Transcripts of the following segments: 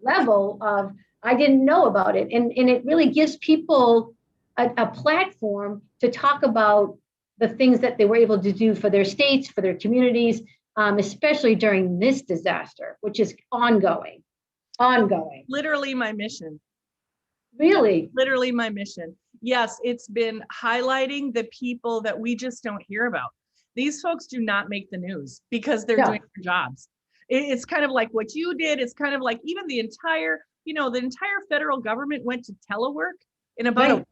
level of, I didn't know about it. And it really gives people a platform to talk about the things that they were able to do for their states, for their communities, especially during this disaster, which is ongoing. Literally my mission. Really? Literally my mission. Yes, it's been highlighting the people that we just don't hear about. These folks do not make the news because they're doing their jobs. It's kind of like what you did. It's kind of like even the entire federal government went to telework in about a week,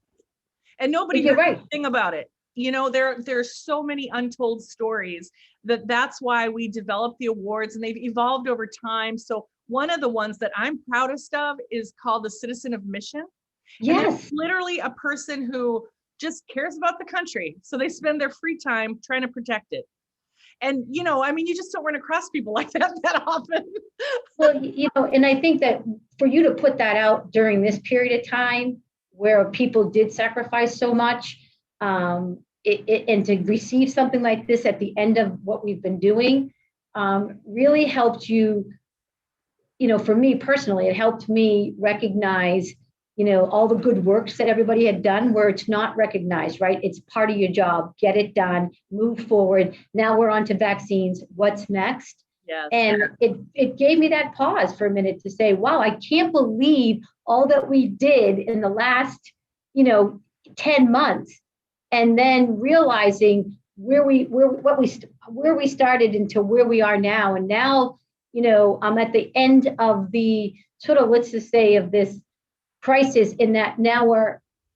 and nobody heard anything about it. There's so many untold stories that's why we developed the awards, and they've evolved over time. So one of the ones that I'm proudest of is called the Citizen of Mission. Yes. And it's literally a person who just cares about the country. So they spend their free time trying to protect it. And, you just don't run across people like that often. Well, and I think that for you to put that out during this period of time where people did sacrifice so much, and to receive something like this at the end of what we've been doing, really helped you. For me personally, it helped me recognize, all the good works that everybody had done where it's not recognized, right? It's part of your job. Get it done, move forward. Now we're on to vaccines. What's next? Yes. And it gave me that pause for a minute to say, wow, I can't believe all that we did in the last, 10 months. And then realizing where we started into where we are now. And now, I'm at the end of the sort of, let's just say, of this crisis, in that now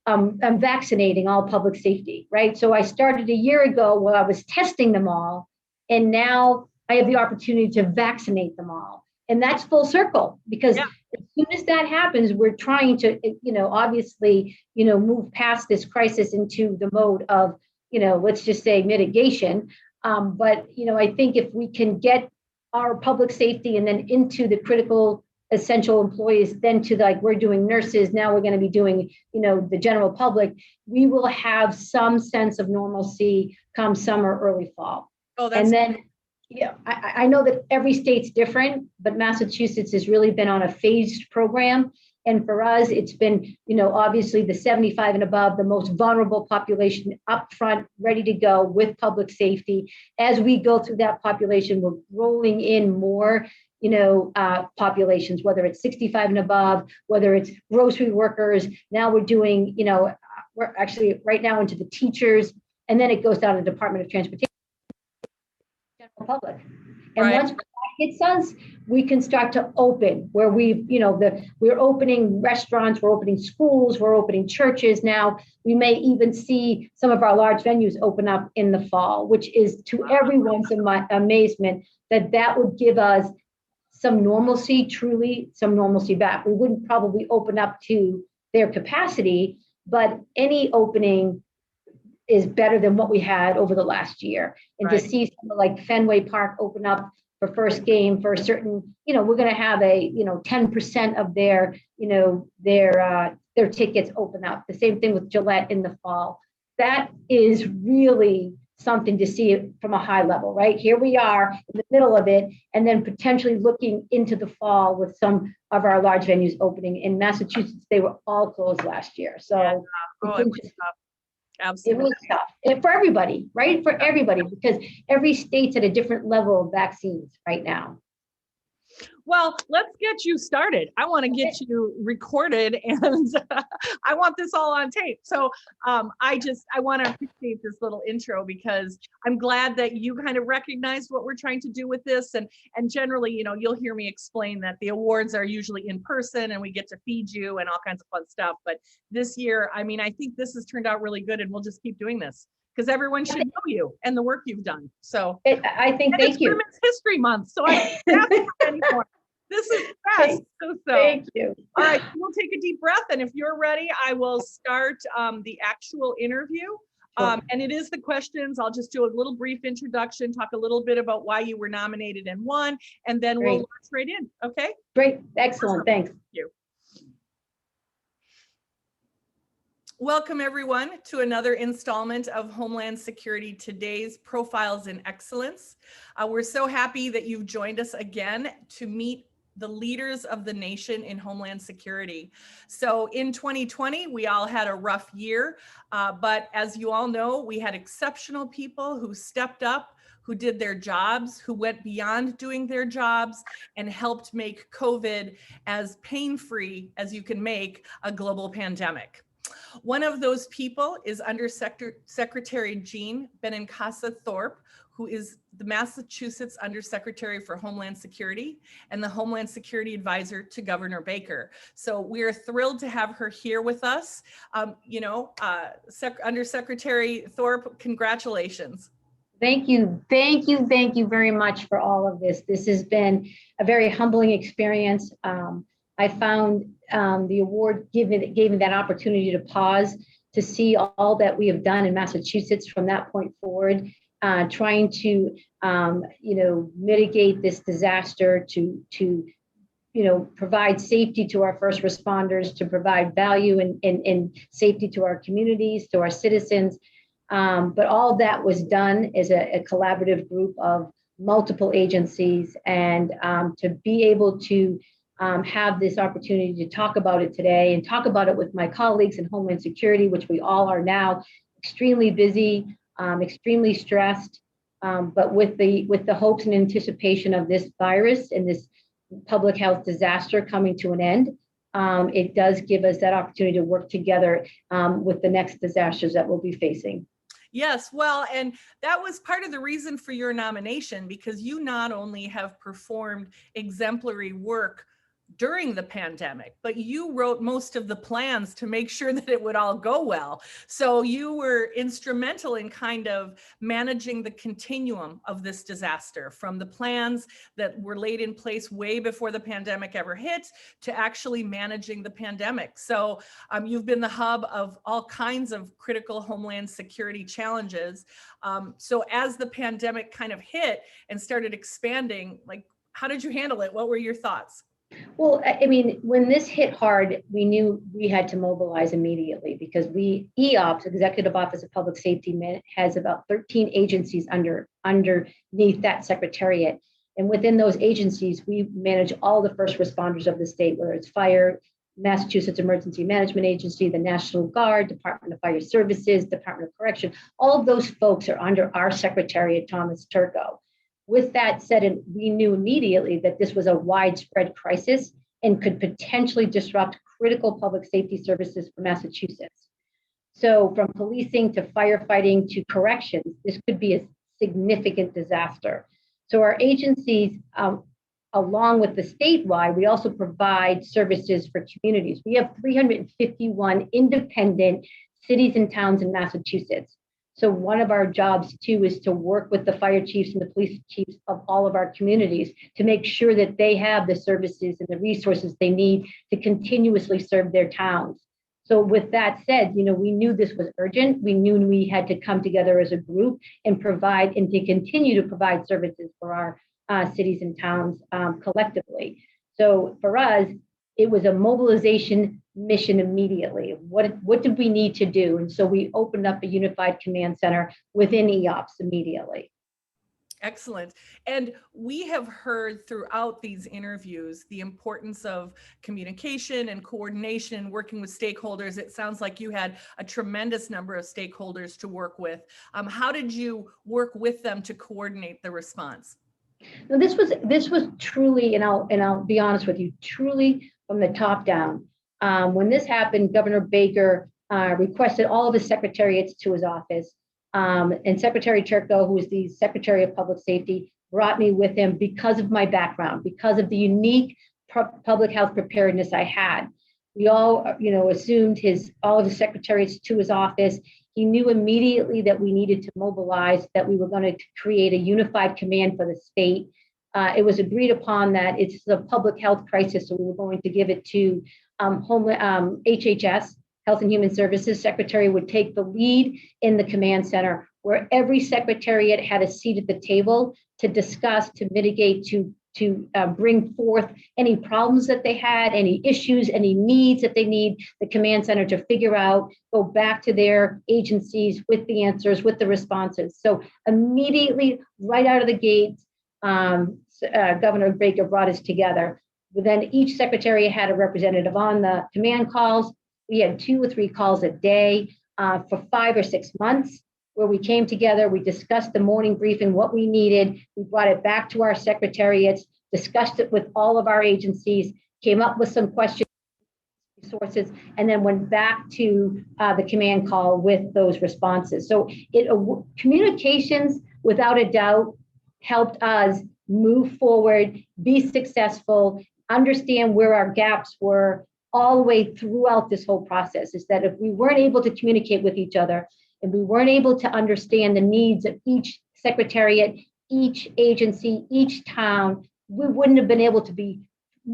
I'm vaccinating all public safety, right? So I started a year ago where I was testing them all, and now I have the opportunity to vaccinate them all. And that's full circle, because as soon as that happens, we're trying to, obviously, move past this crisis into the mode of, let's just say mitigation. But, I think if we can get our public safety and then into the critical essential employees, then to we're doing nurses, now we're going to be doing, the general public, we will have some sense of normalcy come summer, early fall. And then, I know that every state's different, but Massachusetts has really been on a phased program. And for us, it's been, obviously the 75 and above, the most vulnerable population up front, ready to go with public safety. As we go through that population, we're rolling in more, populations, whether it's 65 and above, whether it's grocery workers. Now we're doing, we're actually right now into the teachers, and then it goes down to the Department of Transportation, general public. And once that hits us, we can start to open where we're opening restaurants, we're opening schools, we're opening churches. Now we may even see some of our large venues open up in the fall, which is to everyone's amazement that would give us some normalcy, truly some normalcy back. We wouldn't probably open up to their capacity, but any opening is better than what we had over the last year. And to see something like Fenway Park open up for first game for a certain, we're going to have a, 10% of their, their tickets open up. The same thing with Gillette in the fall. That is really something to see it from a high level, right? Here we are in the middle of it, and then potentially looking into the fall with some of our large venues opening. In Massachusetts, they were all closed last year. So it was tough. Absolutely. It was tough for everybody, right? For everybody, because every state's at a different level of vaccines right now. Well, let's get you started. I want to get you recorded, and I want this all on tape. So I want to appreciate this little intro, because I'm glad that you kind of recognized what we're trying to do with this. And generally, you'll hear me explain that the awards are usually in person and we get to feed you and all kinds of fun stuff. But this year, I think this has turned out really good, and we'll just keep doing this, because everyone should know you and the work you've done. So I think, thank you. Women's History Month, so I can't ask for anymore. This is the best. So, thank you. All right, we'll take a deep breath, and if you're ready, I will start the actual interview. And it is the questions. I'll just do a little brief introduction, talk a little bit about why you were nominated and won, and then we'll launch right in. Okay? Great. Excellent. Thanks. Thank you. Welcome, everyone, to another installment of Homeland Security Today's Profiles in Excellence. We're so happy that you've joined us again to meet the leaders of the nation in Homeland Security. So in 2020, we all had a rough year, but as you all know, we had exceptional people who stepped up, who did their jobs, who went beyond doing their jobs and helped make COVID as pain-free as you can make a global pandemic. One of those people is Undersecretary Jeanne Benincasa Thorpe, who is the Massachusetts Undersecretary for Homeland Security and the Homeland Security Advisor to Governor Baker. So we're thrilled to have her here with us. Undersecretary Thorpe, congratulations. Thank you. Thank you. Thank you very much for all of this. This has been a very humbling experience. I found the award gave me that opportunity to pause, to see all that we have done in Massachusetts from that point forward, trying to mitigate this disaster, to provide safety to our first responders, to provide value and safety to our communities, to our citizens. But all that was done as a collaborative group of multiple agencies, and to be able to have this opportunity to talk about it today and talk about it with my colleagues in Homeland Security, which we all are now extremely busy, extremely stressed, but with the hopes and anticipation of this virus and this public health disaster coming to an end. It does give us that opportunity to work together with the next disasters that we'll be facing. Yes, well, and that was part of the reason for your nomination, because you not only have performed exemplary work during the pandemic, but you wrote most of the plans to make sure that it would all go well. So you were instrumental in kind of managing the continuum of this disaster, from the plans that were laid in place way before the pandemic ever hit to actually managing the pandemic. So you've been the hub of all kinds of critical Homeland Security challenges. So as the pandemic kind of hit and started expanding, like, how did you handle it? What were your thoughts? Well, I mean, when this hit hard, we knew we had to mobilize immediately, because EOPS, Executive Office of Public Safety, has about 13 agencies underneath that secretariat. And within those agencies, we manage all the first responders of the state, whether it's fire, Massachusetts Emergency Management Agency, the National Guard, Department of Fire Services, Department of Correction. All of those folks are under our Secretariat, Thomas Turco. With that said, we knew immediately that this was a widespread crisis and could potentially disrupt critical public safety services for Massachusetts. So from policing to firefighting to corrections, this could be a significant disaster. So our agencies, along with the statewide, we also provide services for communities. We have 351 independent cities and towns in Massachusetts. So one of our jobs too is to work with the fire chiefs and the police chiefs of all of our communities to make sure that they have the services and the resources they need to continuously serve their towns. So with that said, we knew this was urgent. We knew we had to come together as a group and provide and to continue to provide services for our cities and towns collectively. So for us, it was a mobilization mission immediately. What did we need to do? And so we opened up a unified command center within EOPS immediately. Excellent. And we have heard throughout these interviews the importance of communication and coordination, working with stakeholders. It sounds like you had a tremendous number of stakeholders to work with. How did you work with them to coordinate the response? Now, this was truly, and I'll be honest with you, truly from the top down. When this happened, Governor Baker requested all of his secretariats to his office. And Secretary Turco, who is the Secretary of Public Safety, brought me with him because of my background, because of the unique public health preparedness I had. We all, assumed all of the secretariats to his office. He knew immediately that we needed to mobilize, that we were going to create a unified command for the state. It was agreed upon that it's a public health crisis, so we were going to give it to HHS, Health and Human Services Secretary, would take the lead in the command center, where every secretariat had a seat at the table to discuss, to mitigate, to bring forth any problems that they had, any issues, any needs that they need the command center to figure out, go back to their agencies with the answers, with the responses. So immediately, right out of the gate, Governor Baker brought us together. Then each secretary had a representative on the command calls. We had 2 or 3 calls a day for 5 or 6 months, where we came together, we discussed the morning briefing, what we needed, we brought it back to our secretariats, discussed it with all of our agencies, came up with some questions, resources, and then went back to the command call with those responses. So communications, without a doubt, helped us move forward, be successful, understand where our gaps were all the way throughout this whole process. Is that if we weren't able to communicate with each other, and we weren't able to understand the needs of each secretariat, each agency, each town, we wouldn't have been able to be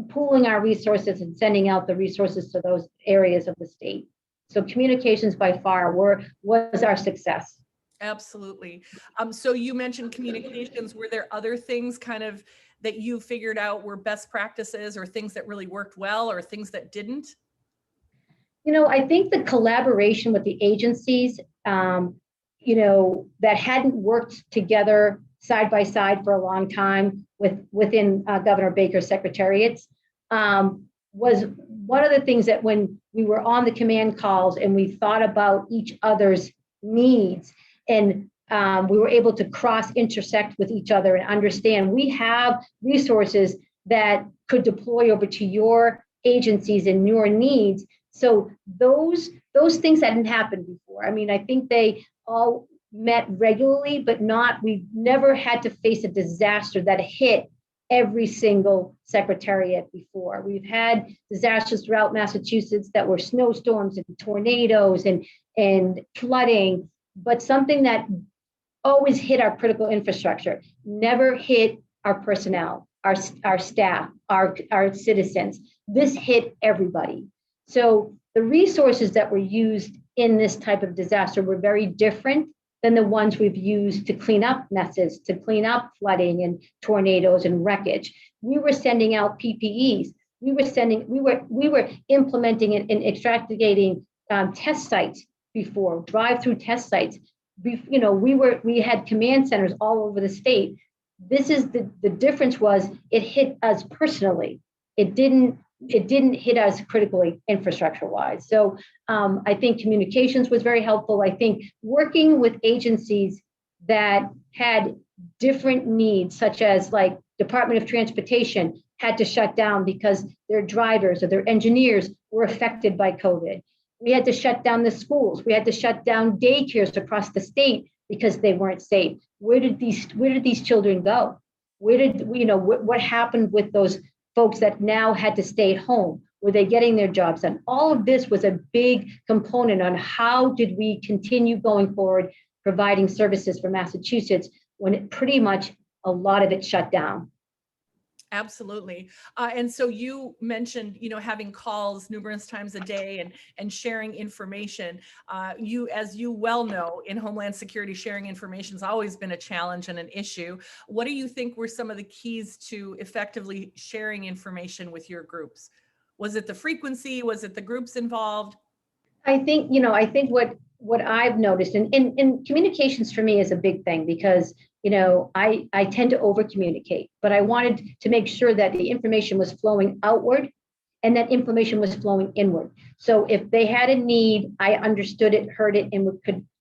pooling our resources and sending out the resources to those areas of the state. So communications by far was our success. Absolutely. So you mentioned communications. Were there other things kind of that you figured out were best practices, or things that really worked well, or things that didn't? I think the collaboration with the agencies, that hadn't worked together side by side for a long time within Governor Baker's secretariats, was one of the things that when we were on the command calls and we thought about each other's needs, and we were able to cross-intersect with each other and understand we have resources that could deploy over to your agencies and your needs. So those things hadn't happened before. I mean, I think they all met regularly, but we've never had to face a disaster that hit every single secretariat before. We've had disasters throughout Massachusetts that were snowstorms and tornadoes and flooding, but something that always hit our critical infrastructure, never hit our personnel, our staff, our citizens. This hit everybody. So the resources that were used in this type of disaster were very different than the ones we've used to clean up messes, to clean up flooding and tornadoes and wreckage. We were sending out PPEs. We were implementing and extracting test sites before, drive-through test sites. We had command centers all over the state. This is the difference was it hit us personally. It didn't hit us critically infrastructure-wise. So I think communications was very helpful. I think working with agencies that had different needs, such as like Department of Transportation had to shut down because their drivers or their engineers were affected by COVID. We had to shut down the schools. We had to shut down daycares across the state because they weren't safe. Where did these children go? What happened with those folks that now had to stay at home? Were they getting their jobs done? All of this was a big component on how did we continue going forward, providing services for Massachusetts when pretty much a lot of it shut down. Absolutely. And so you mentioned, having calls numerous times a day and sharing information. As you well know, in Homeland Security, sharing information has always been a challenge and an issue. What do you think were some of the keys to effectively sharing information with your groups? Was it the frequency? Was it the groups involved? I think what I've noticed, and communications for me is a big thing because I tend to over communicate, but I wanted to make sure that the information was flowing outward and that information was flowing inward. So if they had a need, I understood it, heard it, and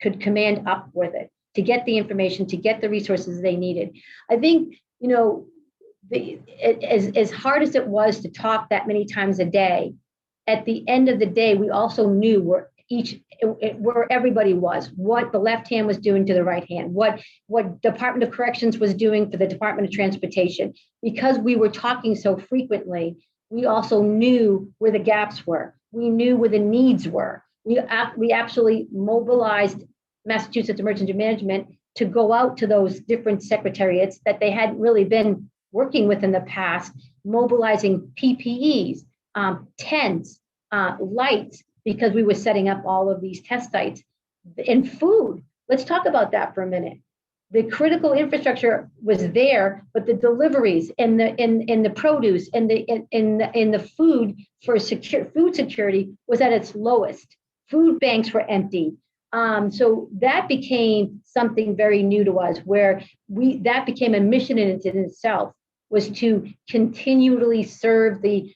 could command up with it to get the information, to get the resources they needed. I think, as hard as it was to talk that many times a day, at the end of the day, we also knew where everybody was, what the left hand was doing to the right hand, what Department of Corrections was doing for the Department of Transportation. Because we were talking so frequently, we also knew where the gaps were. We knew where the needs were. We absolutely mobilized Massachusetts Emergency Management to go out to those different secretariats that they hadn't really been working with in the past, mobilizing PPEs, tents, lights, because we were setting up all of these test sites. And food, let's talk about that for a minute. The critical infrastructure was there, but the deliveries and the produce and the food for food security was at its lowest. Food banks were empty. So that became something very new to us, where that became a mission in itself. was to continually serve the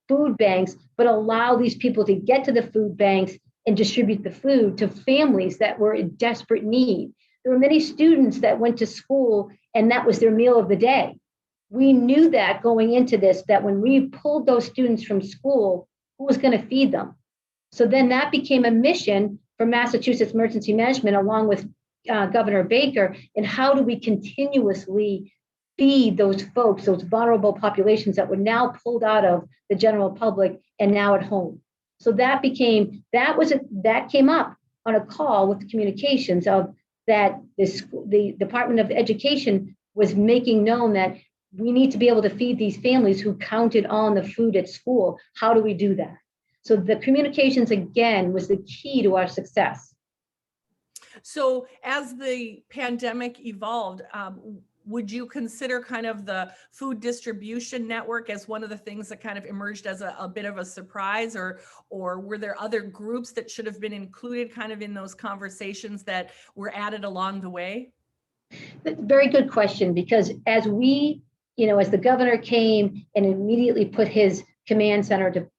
food banks, but allow these people to get to the food banks and distribute the food to families that were in desperate need. There were many students that went to school and that was their meal of the day. We knew that going into this, that when we pulled those students from school, who was going to feed them? So then that became a mission for Massachusetts Emergency Management, along with Governor Baker, and how do we continuously feed those folks, those vulnerable populations that were now pulled out of the general public and now at home. So that came up on a call with the communications of that the Department of Education was making known that we need to be able to feed these families who counted on the food at school. How do we do that? So the communications, again, was the key to our success. So as the pandemic evolved, would you consider kind of the food distribution network as one of the things that kind of emerged as a bit of a surprise, or were there other groups that should have been included kind of in those conversations that were added along the way? Very good question, because as the governor came and immediately put his command center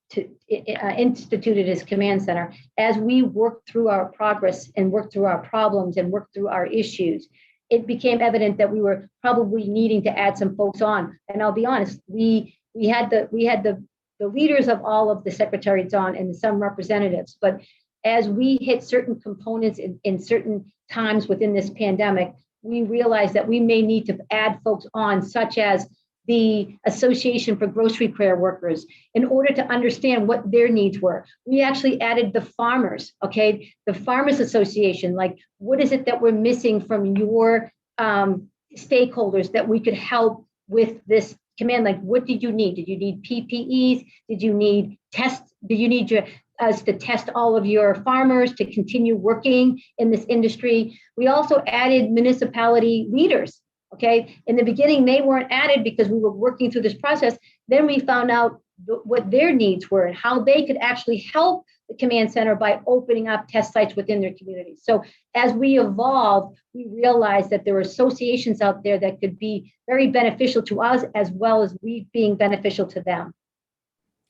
instituted his command center, as we worked through our progress and worked through our problems and worked through our issues, it became evident that we were probably needing to add some folks on. And I'll be honest, we had the leaders of all of the secretaries on and some representatives, but as we hit certain components in certain times within this pandemic, we realized that we may need to add folks on, such as the Association for Grocery Care Workers, in order to understand what their needs were. We actually added the farmers, okay? The Farmers Association, like, what is it that we're missing from your stakeholders that we could help with this command? Like, what did you need? Did you need PPEs? Did you need tests? Did you need us to test all of your farmers to continue working in this industry? We also added municipality leaders. Okay, in the beginning, they weren't added because we were working through this process. Then we found out what their needs were and how they could actually help the command center by opening up test sites within their communities. So as we evolved, we realized that there were associations out there that could be very beneficial to us, as well as we being beneficial to them.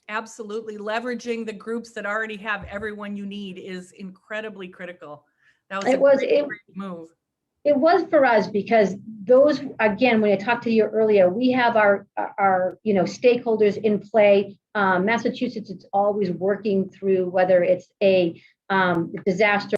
Absolutely. Leveraging the groups that already have everyone you need is incredibly critical. That was a great move. It was for us because those, again, when I talked to you earlier, we have our stakeholders in play. Massachusetts is always working through, whether it's a disaster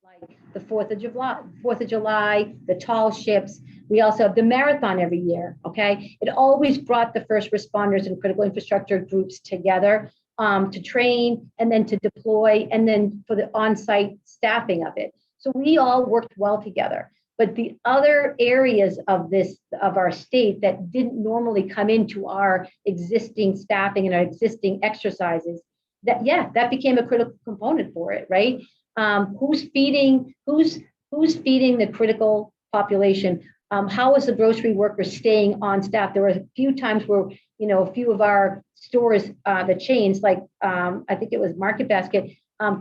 like the 4th of July, the tall ships. We also have the marathon every year. Okay, it always brought the first responders and critical infrastructure groups together to train and then to deploy and then for the on-site staffing of it. So we all worked well together. But the other areas of our state that didn't normally come into our existing staffing and our existing exercises, that became a critical component for it, right? Who's feeding the critical population? How is the grocery worker staying on staff? There were a few times where, a few of our stores, the chains, like I think it was Market Basket,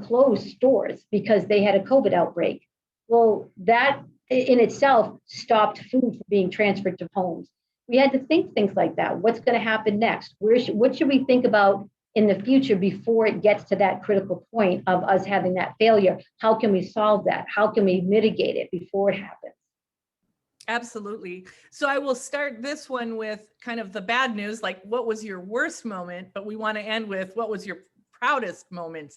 closed stores because they had a COVID outbreak. Well, that in itself stopped food from being transferred to homes. We had to think things like that. What's going to happen next? What should we think about in the future before it gets to that critical point of us having that failure? How can we solve that? How can we mitigate it before it happens? Absolutely. So I will start this one with kind of the bad news, like what was your worst moment, but we want to end with what was your proudest moment?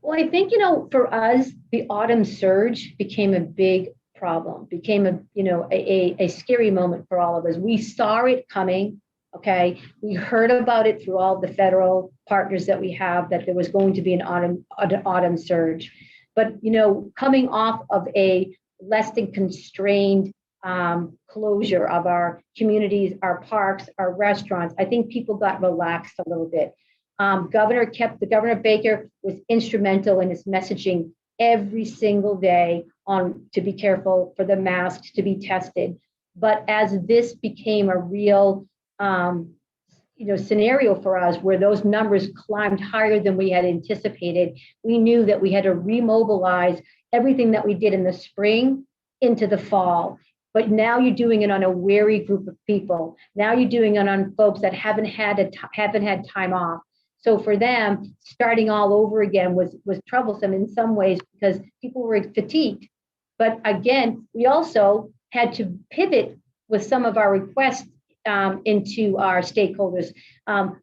Well, I think, for us, the autumn surge became a big problem, became a scary moment for all of us. We saw it coming, okay? We heard about it through all the federal partners that we have, that there was going to be an autumn surge. But, coming off of a less than constrained closure of our communities, our parks, our restaurants, I think people got relaxed a little bit. Governor Baker was instrumental in his messaging every single day on to be careful, for the masks, to be tested. But as this became a real, scenario for us, where those numbers climbed higher than we had anticipated, we knew that we had to remobilize everything that we did in the spring into the fall. But now you're doing it on a wary group of people. Now you're doing it on folks that haven't had time off. So for them, starting all over again was troublesome in some ways because people were fatigued. But again, we also had to pivot with some of our requests into our stakeholders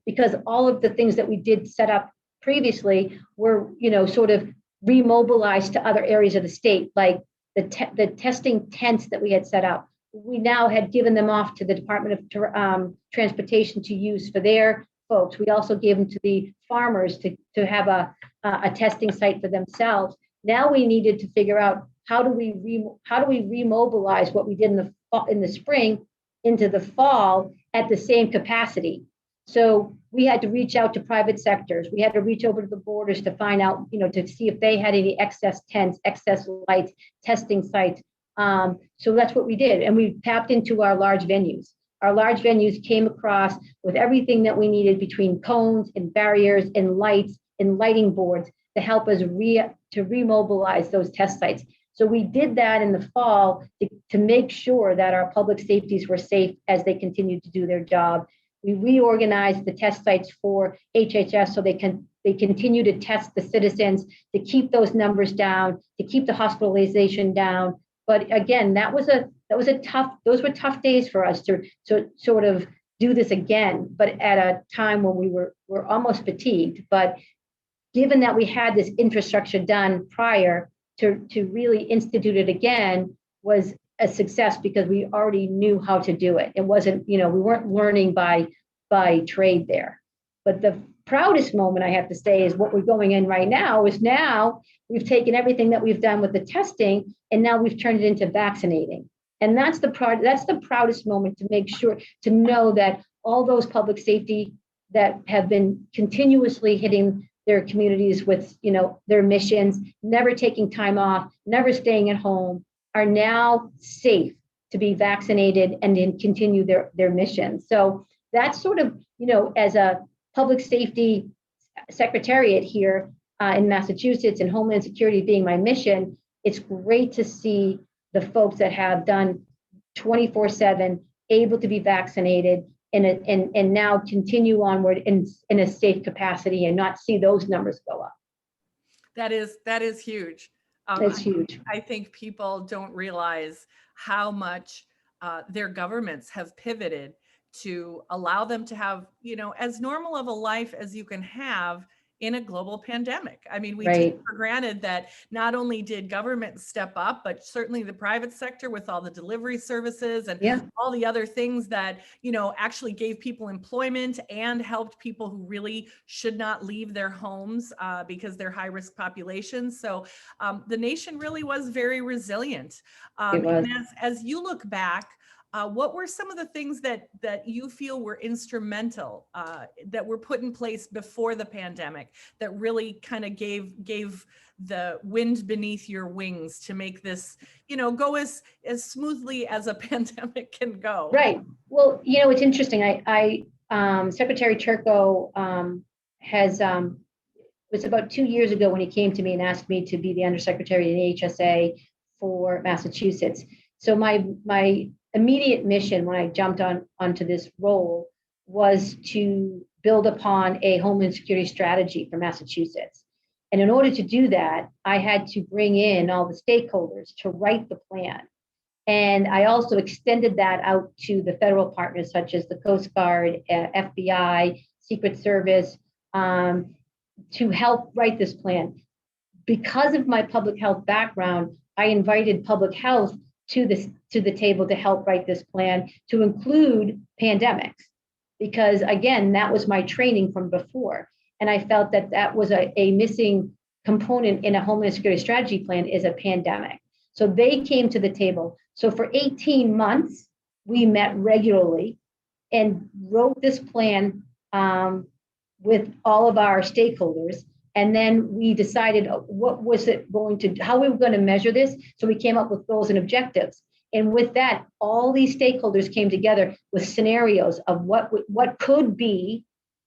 because all of the things that we did set up previously were, sort of remobilized to other areas of the state, like the testing tents that we had set up. We now had given them off to the Department of Transportation to use for their folks. We also gave them to the farmers to have a testing site for themselves. Now we needed to figure out how do we remobilize what we did in the spring into the fall at the same capacity. So we had to reach out to private sectors. We had to reach over to the borders to find out, to see if they had any excess tents, excess lights, testing sites. So that's what we did. And we tapped into our large venues. Our large venues came across with everything that we needed between cones and barriers and lights and lighting boards to help us to remobilize those test sites. So we did that in the fall to make sure that our public safeties were safe as they continued to do their job. We reorganized the test sites for HHS so they continue to test the citizens, to keep those numbers down, to keep the hospitalization down. But again, those were tough days for us to sort of do this again, but at a time when we were almost fatigued. But given that we had this infrastructure done prior, to really institute it again was a success because we already knew how to do it. It wasn't, we weren't learning by trade there. But the proudest moment, I have to say, is what we're going in right now is now we've taken everything that we've done with the testing and now we've turned it into vaccinating. And that's the proudest moment, to make sure to know that all those public safety that have been continuously hitting their communities with, their missions, never taking time off, never staying at home, are now safe to be vaccinated and then continue their mission. So that's sort of, as a public safety secretariat here in Massachusetts and Homeland Security being my mission, it's great to see the folks that have done 24/7, able to be vaccinated, and now continue onward in a safe capacity and not see those numbers go up. That is huge. It's huge. I think people don't realize how much their governments have pivoted to allow them to have, as normal of a life as you can have in a global pandemic. I mean, we take for granted that not only did government step up, but certainly the private sector with all the delivery services and all the other things that, actually gave people employment and helped people who really should not leave their homes because they're high risk populations. So the nation really was very resilient. And as you look back, what were some of the things that you feel were instrumental that were put in place before the pandemic that really kind of gave the wind beneath your wings to make this, go as smoothly as a pandemic can go? Right. Well, it's interesting. Secretary Turco it was about 2 years ago when he came to me and asked me to be the Undersecretary in the HSA for Massachusetts. So my immediate mission when I jumped onto this role was to build upon a Homeland Security strategy for Massachusetts. And in order to do that, I had to bring in all the stakeholders to write the plan. And I also extended that out to the federal partners such as the Coast Guard, FBI, Secret Service, to help write this plan. Because of my public health background, I invited public health to the table to help write this plan, to include pandemics, because again, that was my training from before. And I felt that was a missing component in a Homeland Security strategy plan is a pandemic. So they came to the table. So for 18 months, we met regularly and wrote this plan with all of our stakeholders. And then we decided how we were going to measure this. So we came up with goals and objectives. And with that, all these stakeholders came together with scenarios of what could be,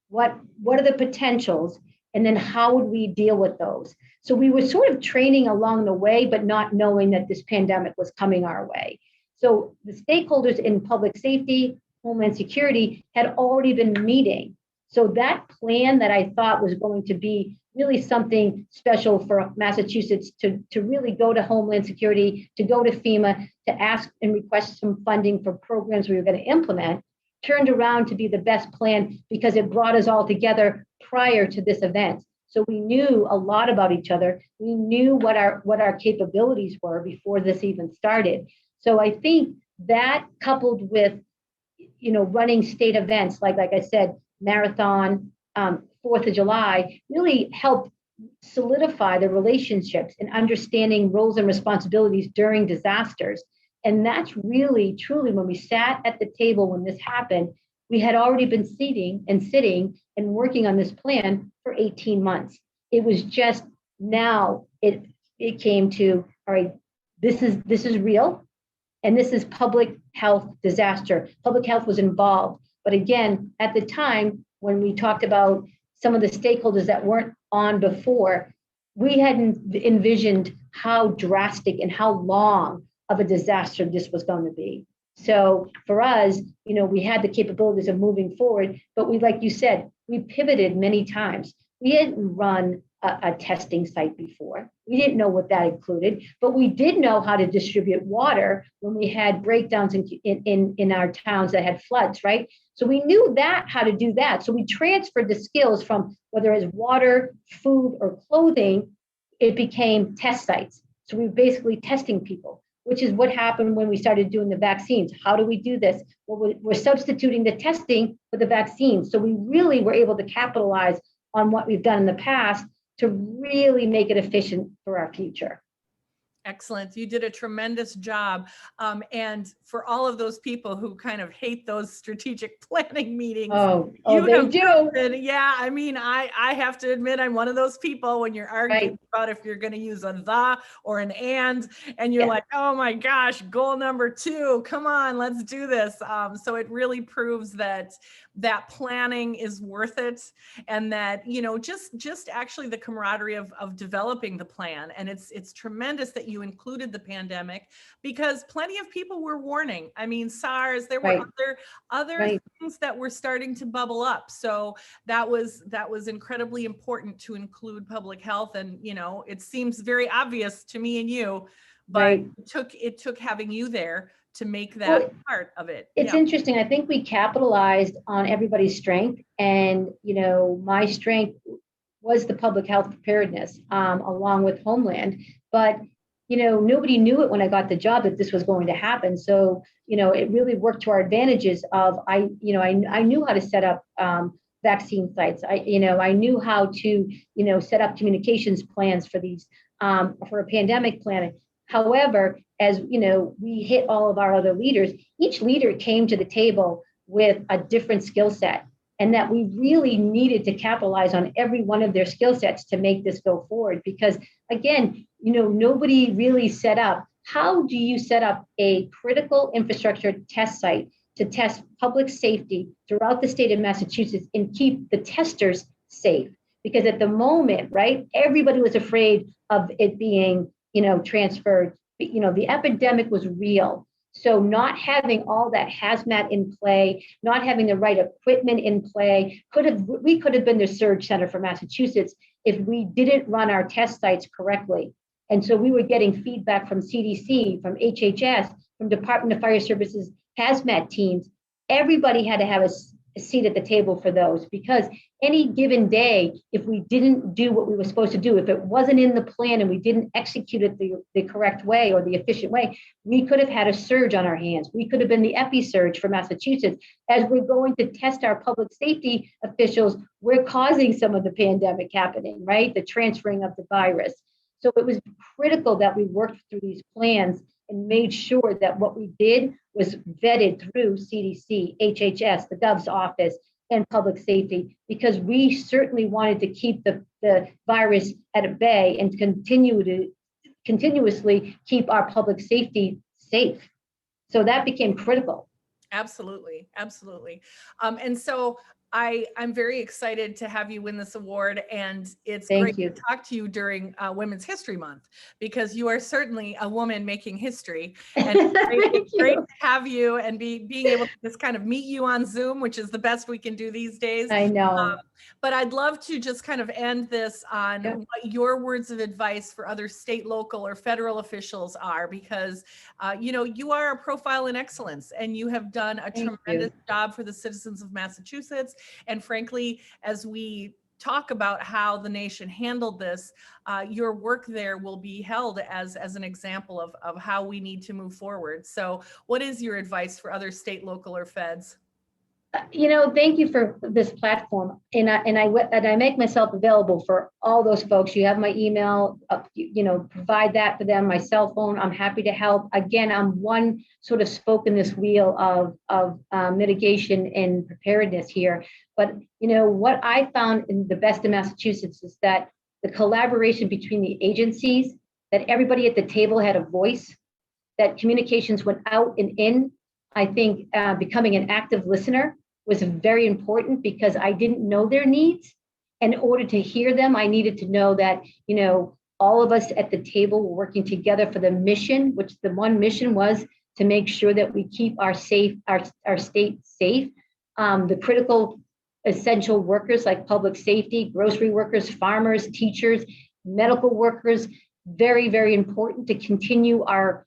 what are the potentials, and then how would we deal with those? So we were sort of training along the way, but not knowing that this pandemic was coming our way. So the stakeholders in public safety, Homeland Security had already been meeting. So that plan that I thought was going to be really something special for Massachusetts to really go to Homeland Security, to go to FEMA, to ask and request some funding for programs we were going to implement, turned around to be the best plan because it brought us all together prior to this event. So we knew a lot about each other. We knew what our capabilities were before this even started. So I think that coupled with, running state events like I said, marathon, 4th of July, really helped solidify the relationships and understanding roles and responsibilities during disasters. And that's really, truly, when we sat at the table when this happened, we had already been sitting and working on this plan for 18 months. It was just now it came to, all right, this is real, and this is public health disaster. Public health was involved. But again, at the time, when we talked about some of the stakeholders that weren't on before, we hadn't envisioned how drastic and how long of a disaster this was going to be. So for us, we had the capabilities of moving forward, but we, like you said, we pivoted many times. We hadn't run a testing site before. We didn't know what that included, but we did know how to distribute water when we had breakdowns in our towns that had floods, right? So we knew how to do that. So we transferred the skills from whether it's water, food, or clothing, it became test sites. So we were basically testing people, which is what happened when we started doing the vaccines. How do we do this? Well, we're substituting the testing for the vaccines. So we really were able to capitalize on what we've done in the past to really make it efficient for our future. Excellent. You did a tremendous job. And for all of those people who kind of hate those strategic planning meetings, they do. Yeah, I mean, I have to admit, I'm one of those people when you're arguing about if you're going to use a the or an and you're like, oh my gosh, goal number 2, come on, let's do this. So it really proves that planning is worth it, and that, just actually the camaraderie of developing the plan. And it's tremendous that you included the pandemic, because plenty of people were warning. I mean, SARS, there were other things that were starting to bubble up. So that was incredibly important to include public health. And, it seems very obvious to me and you, but it took having you there to make that part of it. It's interesting. I think we capitalized on everybody's strength, and, my strength was the public health preparedness, along with Homeland. But nobody knew it when I got the job that this was going to happen. So, it really worked to our advantages of, I knew how to set up vaccine sites. I knew how to, set up communications plans for these, for a pandemic plan. However, as we hit all of our other leaders, each leader came to the table with a different skill set, and that we really needed to capitalize on every one of their skill sets to make this go forward. Because again, nobody really set up, how do you set up a critical infrastructure test site to test public safety throughout the state of Massachusetts and keep the testers safe? Because at the moment, right, everybody was afraid of it being, transferred. The epidemic was real. So not having all that hazmat in play, not having the right equipment in play, we could have been the surge center for Massachusetts if we didn't run our test sites correctly. And so we were getting feedback from CDC, from HHS, from Department of Fire Services, hazmat teams. Everybody had to have a seat at the table for those, because any given day, if we didn't do what we were supposed to do, if it wasn't in the plan and we didn't execute it the correct way or the efficient way, we could have had a surge on our hands. We could have been the epi-surge for Massachusetts. As we're going to test our public safety officials, we're causing some of the pandemic happening, right? The transferring of the virus. So it was critical that we worked through these plans and made sure that what we did was vetted through CDC, HHS, the Gov's office, and public safety, because we certainly wanted to keep the virus at bay and continuously keep our public safety safe. So that became critical. Absolutely. And so I'm very excited to have you win this award, and it's Thank great you. to talk to you during Women's History Month, because you are certainly a woman making history, and it's great to have you and being able to just kind of meet you on Zoom, which is the best we can do these days. I know. But I'd love to just kind of end this on Yep. what your words of advice for other state, local, or federal officials are, because you are a profile in excellence, and you have done a tremendous job for the citizens of Massachusetts. And frankly, as we talk about how the nation handled this, your work there will be held as an example of how we need to move forward. So what is your advice for other state, local, or feds? Thank you for this platform, and I make myself available for all those folks. You have my email, provide that for them. My cell phone, I'm happy to help. Again, I'm one sort of spoke in this wheel of mitigation and preparedness here. But what I found in the best in Massachusetts is that the collaboration between the agencies, that everybody at the table had a voice, that communications went out and in. I think becoming an active listener was very important, because I didn't know their needs. In order to hear them, I needed to know that, all of us at the table were working together for the mission, which the one mission was to make sure that we keep our state safe. The critical essential workers like public safety, grocery workers, farmers, teachers, medical workers, very, very important to continue our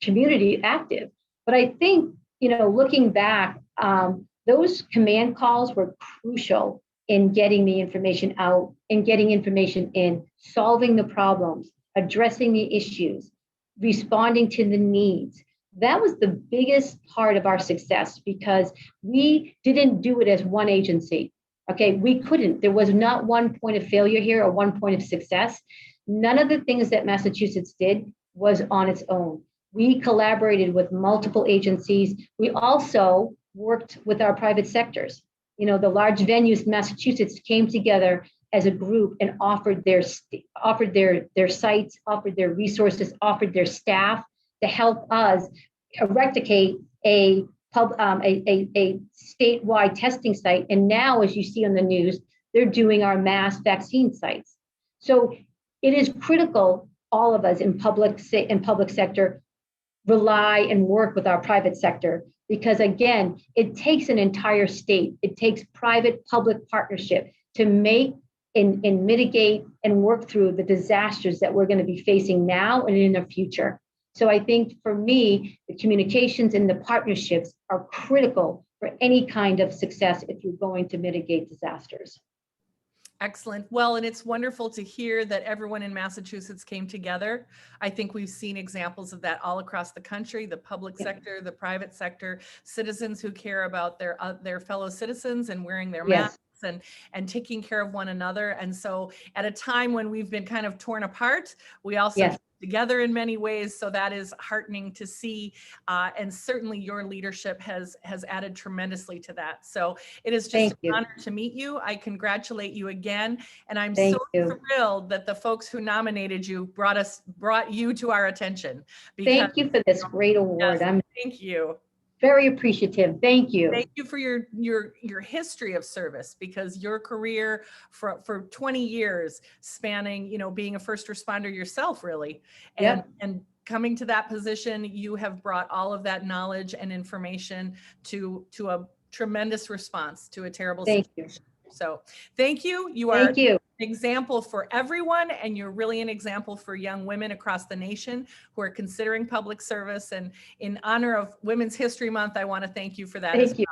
community active. But I think, looking back, those command calls were crucial in getting the information out and getting information in, solving the problems, addressing the issues, responding to the needs. That was the biggest part of our success, because we didn't do it as one agency. Okay, we couldn't. There was not one point of failure here or one point of success. None of the things that Massachusetts did was on its own. We collaborated with multiple agencies. We also worked with our private sectors. The large venues in Massachusetts came together as a group and offered their sites, offered their resources, offered their staff to help us eradicate a statewide testing site. And now, as you see on the news, they're doing our mass vaccine sites. So it is critical all of us in public sector rely and work with our private sector, because again, it takes an entire state. It takes private-public partnership to make and mitigate and work through the disasters that we're going to be facing now and in the future. So I think for me, the communications and the partnerships are critical for any kind of success if you're going to mitigate disasters. Excellent. Well, and it's wonderful to hear that everyone in Massachusetts came together. I think we've seen examples of that all across the country, the public sector, the private sector, citizens who care about their fellow citizens and wearing their masks and taking care of one another. And so at a time when we've been kind of torn apart, we also came together in many ways. So that is heartening to see. And certainly your leadership has added tremendously to that. So it is just an honor to meet you. I congratulate you again. And I'm so thrilled that the folks who nominated you brought you to our attention. Thank you for this great award. Thank you. Very appreciative. Thank you. Thank you for your history of service, because your career for 20 years spanning, being a first responder yourself, really. And coming to that position, you have brought all of that knowledge and information to a tremendous response to a terrible situation. So thank you. You are an example for everyone, and you're really an example for young women across the nation who are considering public service. And in honor of Women's History Month, I want to thank you for that as well.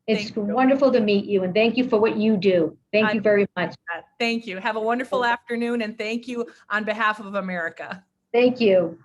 It's wonderful to meet you, and thank you for what you do. Thank you very much. Thank you. Have a wonderful afternoon, and thank you on behalf of America. Thank you.